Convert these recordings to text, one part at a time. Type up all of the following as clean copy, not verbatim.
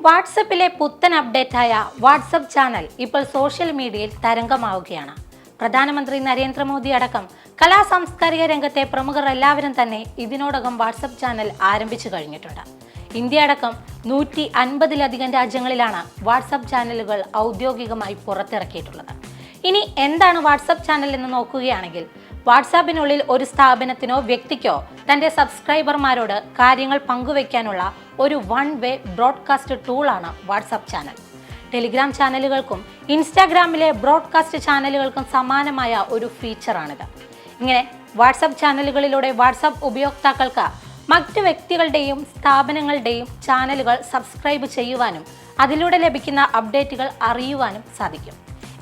വാട്സപ്പിലെ പുത്തൻ അപ്ഡേറ്റായ WhatsApp channel ഇപ്പോൾ social മീഡിയയിൽ തരംഗമാവുകയാണ്. പ്രധാനമന്ത്രി നരേന്ദ്രമോദി അടക്കം കലാ സാംസ്കാരിക രംഗത്തെ പ്രമുഖർ എല്ലാവരും തന്നെ ഇതിനോടകം വാട്സപ്പ് ചാനൽ ആരംഭിച്ചു കഴിഞ്ഞിട്ടുണ്ട്. ഇന്ത്യ അടക്കം 150-ലധികം രാജ്യങ്ങളിലാണ് വാട്സപ്പ് ചാനലുകൾ ഔദ്യോഗികമായി പുറത്തിറക്കിയിട്ടുള്ളത്. ഇനി എന്താണ് വാട്സപ്പ് ചാനൽ എന്ന് നോക്കുകയാണെങ്കിൽ, വാട്സാപ്പിനുള്ളിൽ ഒരു സ്ഥാപനത്തിനോ വ്യക്തിക്കോ തൻ്റെ സബ്സ്ക്രൈബർമാരോട് കാര്യങ്ങൾ പങ്കുവയ്ക്കാനുള്ള ഒരു വൺ വേ ബ്രോഡ്കാസ്റ്റ് ടൂളാണ് വാട്സപ്പ് ചാനൽ. ടെലിഗ്രാം ചാനലുകൾക്കും ഇൻസ്റ്റാഗ്രാമിലെ ബ്രോഡ്കാസ്റ്റ് ചാനലുകൾക്കും സമാനമായ ഒരു ഫീച്ചറാണിത്. ഇങ്ങനെ വാട്സപ്പ് ചാനലുകളിലൂടെ വാട്സപ്പ് ഉപയോക്താക്കൾക്ക് മറ്റ് വ്യക്തികളുടെയും സ്ഥാപനങ്ങളുടെയും ചാനലുകൾ സബ്സ്ക്രൈബ് ചെയ്യുവാനും അതിലൂടെ ലഭിക്കുന്ന അപ്ഡേറ്റുകൾ അറിയുവാനും സാധിക്കും.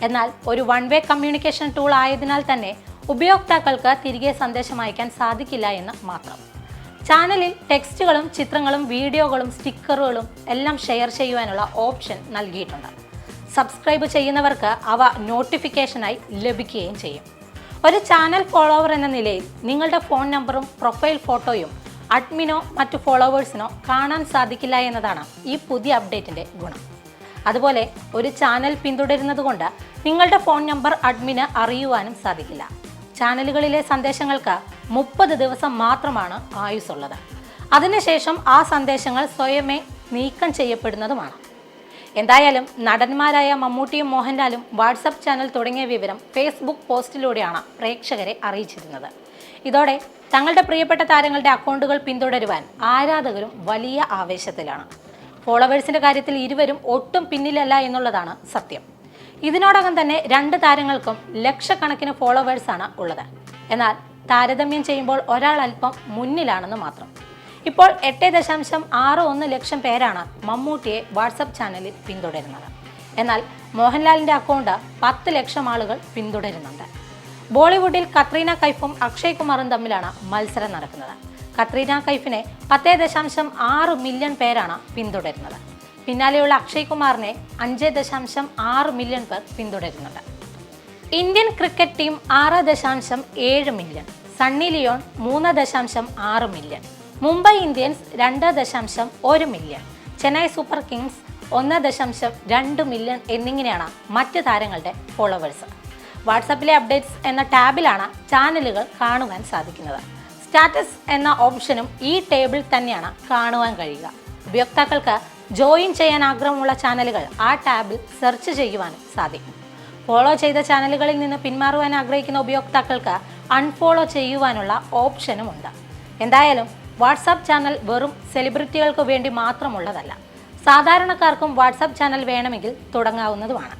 എന്നാൽ ഒരു വൺ വേ കമ്മ്യൂണിക്കേഷൻ ടൂൾ ആയതിനാൽ തന്നെ ഉപയോക്താക്കൾക്ക് തിരികെ സന്ദേശം അയക്കാൻ സാധിക്കില്ല എന്ന് മാത്രം. ചാനലിൽ ടെക്സ്റ്റുകളും ചിത്രങ്ങളും വീഡിയോകളും സ്റ്റിക്കറുകളും എല്ലാം ഷെയർ ചെയ്യുവാനുള്ള ഓപ്ഷൻ നൽകിയിട്ടുണ്ട്. സബ്സ്ക്രൈബ് ചെയ്യുന്നവർക്ക് അവ നോട്ടിഫിക്കേഷനായി ലഭിക്കുകയും ചെയ്യും. ഒരു ചാനൽ ഫോളോവർ എന്ന നിലയിൽ നിങ്ങളുടെ ഫോൺ നമ്പറും പ്രൊഫൈൽ ഫോട്ടോയും അഡ്മിനോ മറ്റു ഫോളോവേഴ്സിനോ കാണാൻ സാധിക്കില്ല എന്നതാണ് ഈ പുതിയ അപ്ഡേറ്റിൻ്റെ ഗുണം. അതുപോലെ ഒരു ചാനൽ പിന്തുടരുന്നത് കൊണ്ട് നിങ്ങളുടെ ഫോൺ നമ്പർ അഡ്മിന് അറിയുവാനും സാധിക്കില്ല. ചാനലുകളിലെ സന്ദേശങ്ങൾക്ക് 30 ദിവസം മാത്രമാണ് ആയുസ്സുള്ളത്. അതിനുശേഷം ആ സന്ദേശങ്ങൾ സ്വയമേ നീക്കം ചെയ്യപ്പെടുന്നതുമാണ്. എന്തായാലും നടന്മാരായ മമ്മൂട്ടിയും മോഹൻലാലും വാട്സപ്പ് ചാനൽ തുടങ്ങിയ വിവരം ഫേസ്ബുക്ക് പോസ്റ്റിലൂടെയാണ് പ്രേക്ഷകരെ അറിയിച്ചിരുന്നത്. ഇതോടെ തങ്ങളുടെ പ്രിയപ്പെട്ട താരങ്ങളുടെ അക്കൗണ്ടുകൾ പിന്തുടരുവാൻ ആരാധകരും വലിയ ആവേശത്തിലാണ്. ഫോളോവേഴ്സിന്റെ കാര്യത്തിൽ ഇരുവരും ഒട്ടും പിന്നിലല്ല എന്നുള്ളതാണ് സത്യം. ഇതിനോടകം തന്നെ 2 താരങ്ങൾക്കും ലക്ഷക്കണക്കിന് ഫോളോവേഴ്സാണ് ഉള്ളത്. എന്നാൽ താരതമ്യം ചെയ്യുമ്പോൾ ഒരാൾ അല്പം മുന്നിലാണെന്ന് മാത്രം. ഇപ്പോൾ 8.61 ലക്ഷം പേരാണ് മമ്മൂട്ടിയെ വാട്സപ്പ് ചാനലിൽ പിന്തുടരുന്നത്. എന്നാൽ മോഹൻലാലിൻ്റെ അക്കൗണ്ട് 10 ലക്ഷം ആളുകൾ പിന്തുടരുന്നുണ്ട്. ബോളിവുഡിൽ കത്രീന കൈഫും അക്ഷയ് കുമാറും തമ്മിലാണ് മത്സരം നടക്കുന്നത്. കത്രീന കൈഫിനെ 10.6 മില്യൺ പേരാണ് പിന്തുടരുന്നത്. പിന്നാലെയുള്ള അക്ഷയ് കുമാറിനെ 5.6 മില്യൺ പേർ പിന്തുടരുന്നുണ്ട്. Indian cricket team 6.7 million, Sunny Leone 3.6 million, Mumbai Indians 2.1 million, Chennai super kings 1.2 million എന്നിങ്ങനെയാണ് മറ്റ് താരങ്ങളുടെ ഫോളോവേഴ്സ്. വാട്സാപ്പിലെ അപ്ഡേറ്റ്സ് എന്ന ടാബിലാണ് ചാനലുകൾ കാണുവാൻ സാധിക്കുന്നത്. സ്റ്റാറ്റസ് എന്ന ഓപ്ഷനും ഈ ടേബിൾ തന്നെയാണ് കാണുവാൻ കഴിയുക. ഉപയോക്താക്കൾക്ക് ജോയിൻ ചെയ്യാൻ ആഗ്രഹമുള്ള ചാനലുകൾ ആ ടാബിൽ സെർച്ച് ചെയ്യുവാനും സാധിക്കും. ഫോളോ ചെയ്ത ചാനലുകളിൽ നിന്ന് പിന്മാറുവാൻ ആഗ്രഹിക്കുന്ന ഉപയോക്താക്കൾക്ക് അൺഫോളോ ചെയ്യുവാനുള്ള ഓപ്ഷനുമുണ്ട്. എന്തായാലും വാട്സാപ്പ് ചാനൽ വെറും സെലിബ്രിറ്റികൾക്ക് വേണ്ടി മാത്രമുള്ളതല്ല. സാധാരണക്കാർക്കും വാട്സാപ്പ് ചാനൽ വേണമെങ്കിൽ തുടങ്ങാവുന്നതുമാണ്.